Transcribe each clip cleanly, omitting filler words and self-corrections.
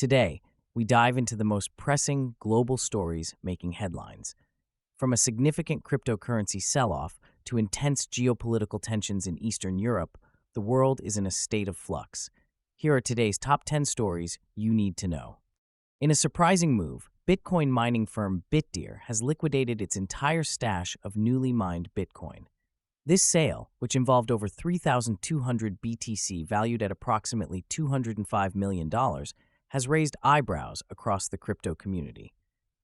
Today, we dive into the most pressing global stories making headlines. From a significant cryptocurrency sell-off to intense geopolitical tensions in Eastern Europe, the world is in a state of flux. Here are today's top 10 stories you need to know. In a surprising move, Bitcoin mining firm Bitdeer has liquidated its entire stash of newly mined Bitcoin. This sale, which involved over 3,200 BTC valued at approximately $205 million, has raised eyebrows across the crypto community.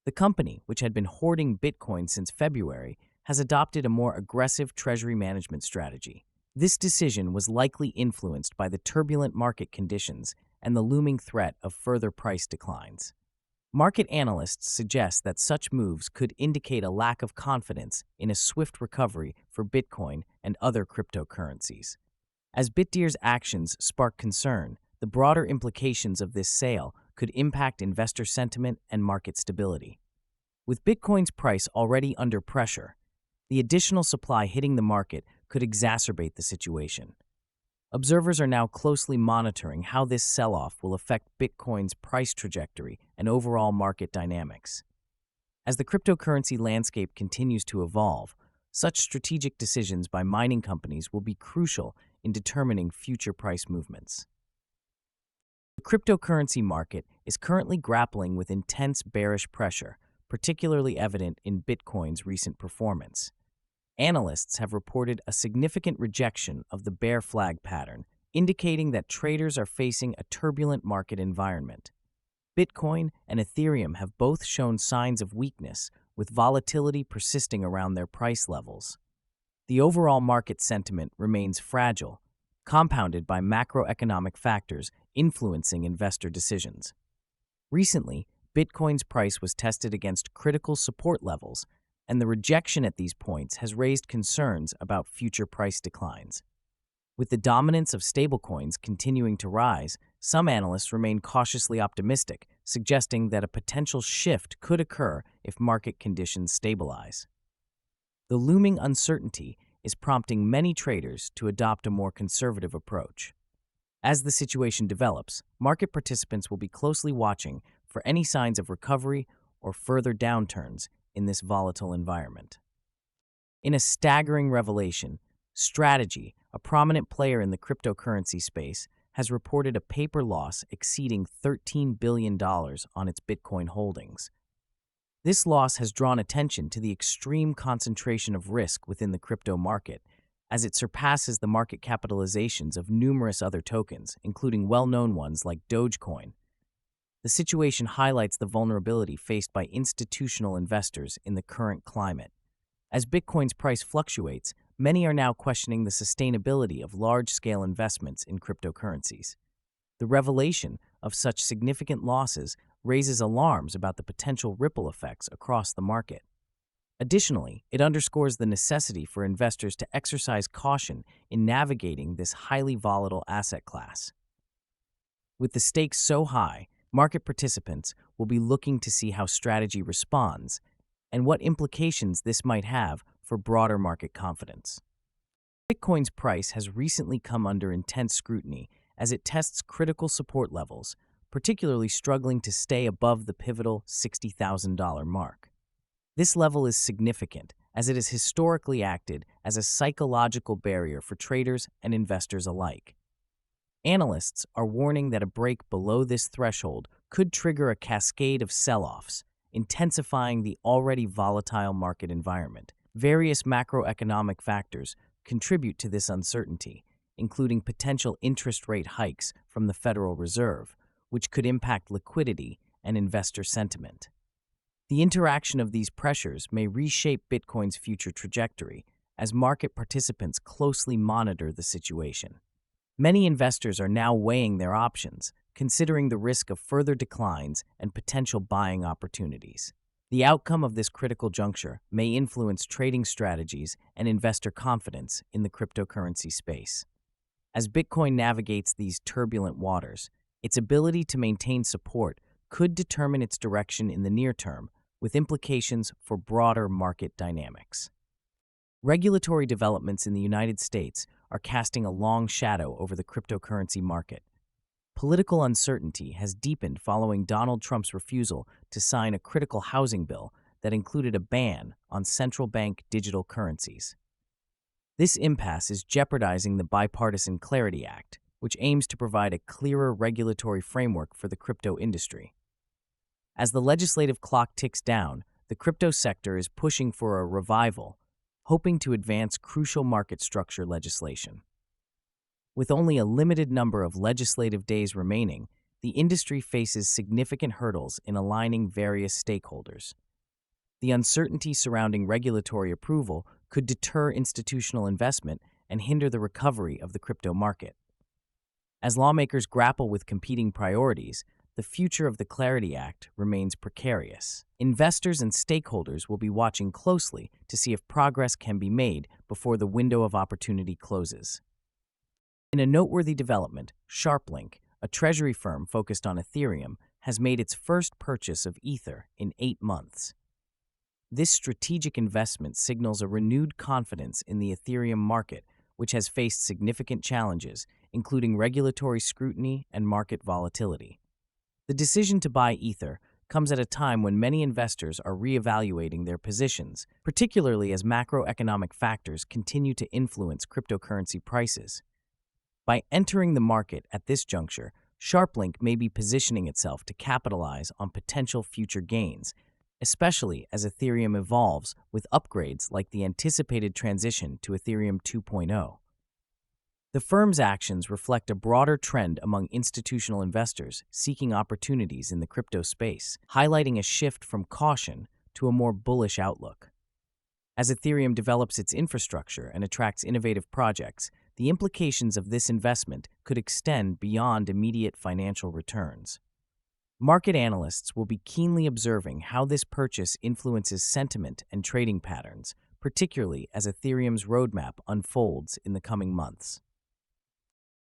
The company, which had been hoarding Bitcoin since February, has adopted a more aggressive treasury management strategy. This decision was likely influenced by the turbulent market conditions and the looming threat of further price declines. Market analysts suggest that such moves could indicate a lack of confidence in a swift recovery for Bitcoin and other cryptocurrencies. As Bitdeer's actions spark concern, the broader implications of this sale could impact investor sentiment and market stability. With Bitcoin's price already under pressure, the additional supply hitting the market could exacerbate the situation. Observers are now closely monitoring how this sell-off will affect Bitcoin's price trajectory and overall market dynamics. As the cryptocurrency landscape continues to evolve, such strategic decisions by mining companies will be crucial in determining future price movements. The cryptocurrency market is currently grappling with intense bearish pressure, particularly evident in Bitcoin's recent performance. Analysts have reported a significant rejection of the bear flag pattern, indicating that traders are facing a turbulent market environment. Bitcoin and Ethereum have both shown signs of weakness, with volatility persisting around their price levels. The overall market sentiment remains fragile, compounded by macroeconomic factors influencing investor decisions. Recently, Bitcoin's price was tested against critical support levels, and the rejection at these points has raised concerns about future price declines. With the dominance of stablecoins continuing to rise, some analysts remain cautiously optimistic, suggesting that a potential shift could occur if market conditions stabilize. The looming uncertainty is prompting many traders to adopt a more conservative approach. As the situation develops, market participants will be closely watching for any signs of recovery or further downturns in this volatile environment. In a staggering revelation, Strategy, a prominent player in the cryptocurrency space, has reported a paper loss exceeding $13 billion on its Bitcoin holdings. This loss has drawn attention to the extreme concentration of risk within the crypto market, as it surpasses the market capitalizations of numerous other tokens, including well-known ones like Dogecoin. The situation highlights the vulnerability faced by institutional investors in the current climate. As Bitcoin's price fluctuates, many are now questioning the sustainability of large-scale investments in cryptocurrencies. The revelation of such significant losses raises alarms about the potential ripple effects across the market. Additionally, it underscores the necessity for investors to exercise caution in navigating this highly volatile asset class. With the stakes so high, market participants will be looking to see how Strategy responds and what implications this might have for broader market confidence. Bitcoin's price has recently come under intense scrutiny as it tests critical support levels, particularly struggling to stay above the pivotal $60,000 mark. This level is significant as it has historically acted as a psychological barrier for traders and investors alike. Analysts are warning that a break below this threshold could trigger a cascade of sell-offs, intensifying the already volatile market environment. Various macroeconomic factors contribute to this uncertainty, including potential interest rate hikes from the Federal Reserve, which could impact liquidity and investor sentiment. The interaction of these pressures may reshape Bitcoin's future trajectory as market participants closely monitor the situation. Many investors are now weighing their options, considering the risk of further declines and potential buying opportunities. The outcome of this critical juncture may influence trading strategies and investor confidence in the cryptocurrency space. As Bitcoin navigates these turbulent waters, its ability to maintain support could determine its direction in the near term, with implications for broader market dynamics. Regulatory developments in the United States are casting a long shadow over the cryptocurrency market. Political uncertainty has deepened following Donald Trump's refusal to sign a critical housing bill that included a ban on central bank digital currencies. This impasse is jeopardizing the Bipartisan Clarity Act, which aims to provide a clearer regulatory framework for the crypto industry. As the legislative clock ticks down, the crypto sector is pushing for a revival, hoping to advance crucial market structure legislation. With only a limited number of legislative days remaining, the industry faces significant hurdles in aligning various stakeholders. The uncertainty surrounding regulatory approval could deter institutional investment and hinder the recovery of the crypto market. As lawmakers grapple with competing priorities, the future of the Clarity Act remains precarious. Investors and stakeholders will be watching closely to see if progress can be made before the window of opportunity closes. In a noteworthy development, SharpLink, a treasury firm focused on Ethereum, has made its first purchase of Ether in 8 months. This strategic investment signals a renewed confidence in the Ethereum market, which has faced significant challenges, including regulatory scrutiny and market volatility. The decision to buy Ether comes at a time when many investors are reevaluating their positions, particularly as macroeconomic factors continue to influence cryptocurrency prices. By entering the market at this juncture, SharpLink may be positioning itself to capitalize on potential future gains, especially as Ethereum evolves with upgrades like the anticipated transition to Ethereum 2.0. The firm's actions reflect a broader trend among institutional investors seeking opportunities in the crypto space, highlighting a shift from caution to a more bullish outlook. As Ethereum develops its infrastructure and attracts innovative projects, the implications of this investment could extend beyond immediate financial returns. Market analysts will be keenly observing how this purchase influences sentiment and trading patterns, particularly as Ethereum's roadmap unfolds in the coming months.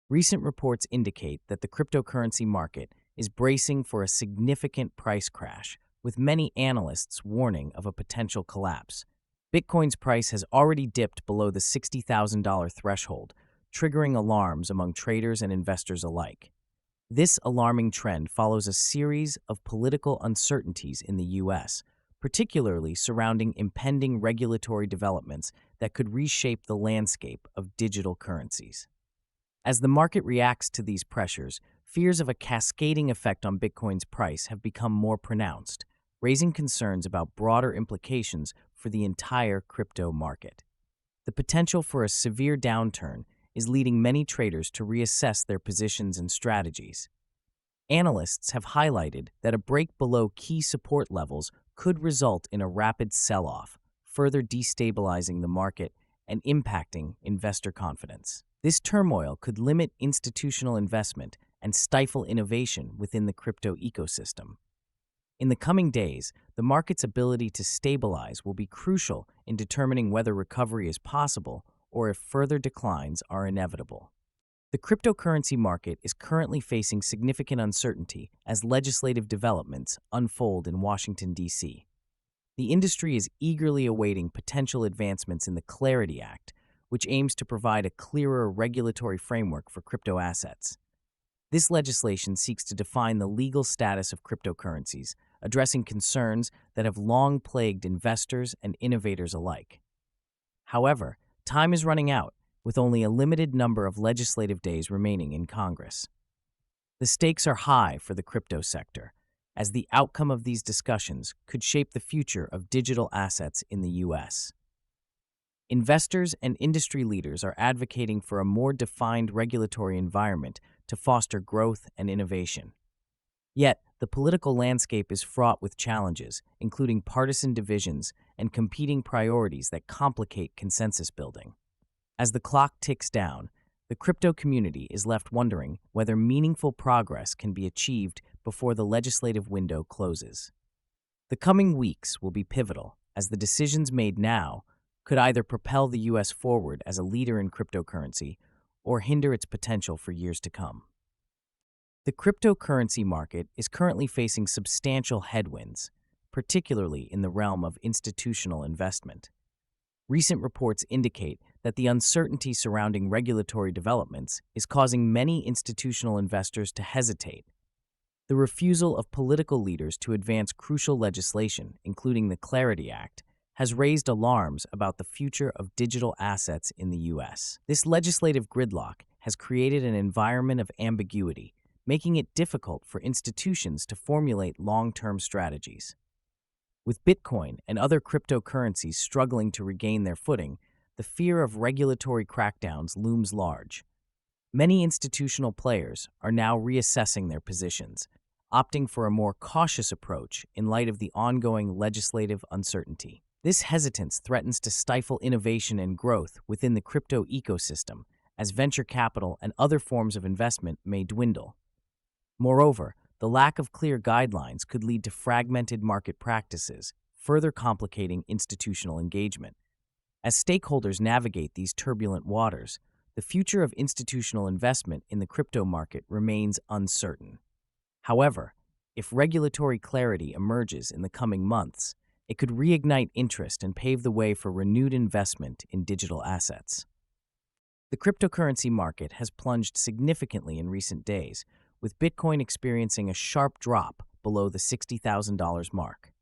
Recent reports indicate that the cryptocurrency market is bracing for a significant price crash, with many analysts warning of a potential collapse. Bitcoin's price has already dipped below the $60,000 threshold, triggering alarms among traders and investors alike. This alarming trend follows a series of political uncertainties in the U.S., particularly surrounding impending regulatory developments that could reshape the landscape of digital currencies. As the market reacts to these pressures, fears of a cascading effect on Bitcoin's price have become more pronounced, raising concerns about broader implications for the entire crypto market. The potential for a severe downturn is leading many traders to reassess their positions and strategies. Analysts have highlighted that a break below key support levels could result in a rapid sell-off, further destabilizing the market and impacting investor confidence. This turmoil could limit institutional investment and stifle innovation within the crypto ecosystem. In the coming days, the market's ability to stabilize will be crucial in determining whether recovery is possible or if further declines are inevitable. The cryptocurrency market is currently facing significant uncertainty as legislative developments unfold in Washington, D.C. The industry is eagerly awaiting potential advancements in the Clarity Act, which aims to provide a clearer regulatory framework for crypto assets. This legislation seeks to define the legal status of cryptocurrencies, addressing concerns that have long plagued investors and innovators alike. However, time is running out, with only a limited number of legislative days remaining in Congress. The stakes are high for the crypto sector, as the outcome of these discussions could shape the future of digital assets in the U.S. Investors and industry leaders are advocating for a more defined regulatory environment to foster growth and innovation. Yet, the political landscape is fraught with challenges, including partisan divisions and competing priorities that complicate consensus building. As the clock ticks down, the crypto community is left wondering whether meaningful progress can be achieved before the legislative window closes. The coming weeks will be pivotal, as the decisions made now could either propel the U.S. forward as a leader in cryptocurrency or hinder its potential for years to come. The cryptocurrency market is currently facing substantial headwinds, particularly in the realm of institutional investment. Recent reports indicate that the uncertainty surrounding regulatory developments is causing many institutional investors to hesitate. The refusal of political leaders to advance crucial legislation, including the Clarity Act, has raised alarms about the future of digital assets in the U.S. This legislative gridlock has created an environment of ambiguity, making it difficult for institutions to formulate long-term strategies. With Bitcoin and other cryptocurrencies struggling to regain their footing, the fear of regulatory crackdowns looms large. Many institutional players are now reassessing their positions, opting for a more cautious approach in light of the ongoing legislative uncertainty. This hesitance threatens to stifle innovation and growth within the crypto ecosystem, as venture capital and other forms of investment may dwindle. Moreover, the lack of clear guidelines could lead to fragmented market practices, further complicating institutional engagement. As stakeholders navigate these turbulent waters, the future of institutional investment in the crypto market remains uncertain. However, if regulatory clarity emerges in the coming months, it could reignite interest and pave the way for renewed investment in digital assets. The cryptocurrency market has plunged significantly in recent days, with Bitcoin experiencing a sharp drop below the $60,000 mark.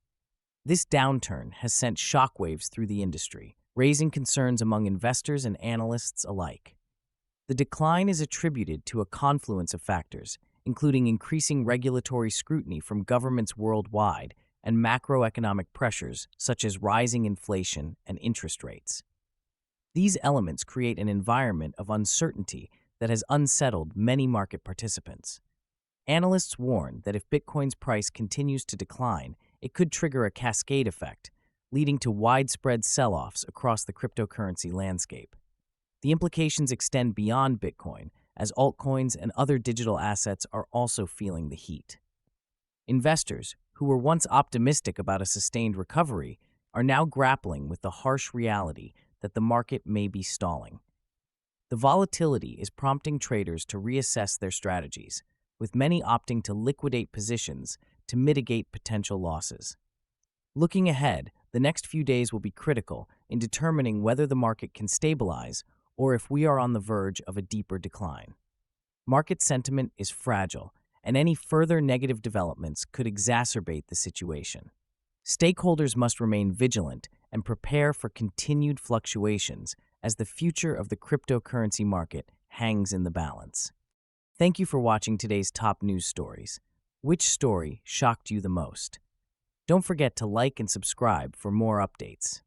This downturn has sent shockwaves through the industry, raising concerns among investors and analysts alike. The decline is attributed to a confluence of factors, including increasing regulatory scrutiny from governments worldwide and macroeconomic pressures such as rising inflation and interest rates. These elements create an environment of uncertainty that has unsettled many market participants. Analysts warn that if Bitcoin's price continues to decline, it could trigger a cascade effect, leading to widespread sell-offs across the cryptocurrency landscape. The implications extend beyond Bitcoin, as altcoins and other digital assets are also feeling the heat. Investors, who were once optimistic about a sustained recovery, are now grappling with the harsh reality that the market may be stalling. The volatility is prompting traders to reassess their strategies, with many opting to liquidate positions to mitigate potential losses. Looking ahead, the next few days will be critical in determining whether the market can stabilize or if we are on the verge of a deeper decline. Market sentiment is fragile, and any further negative developments could exacerbate the situation. Stakeholders must remain vigilant and prepare for continued fluctuations as the future of the cryptocurrency market hangs in the balance. Thank you for watching today's top news stories. Which story shocked you the most? Don't forget to like and subscribe for more updates.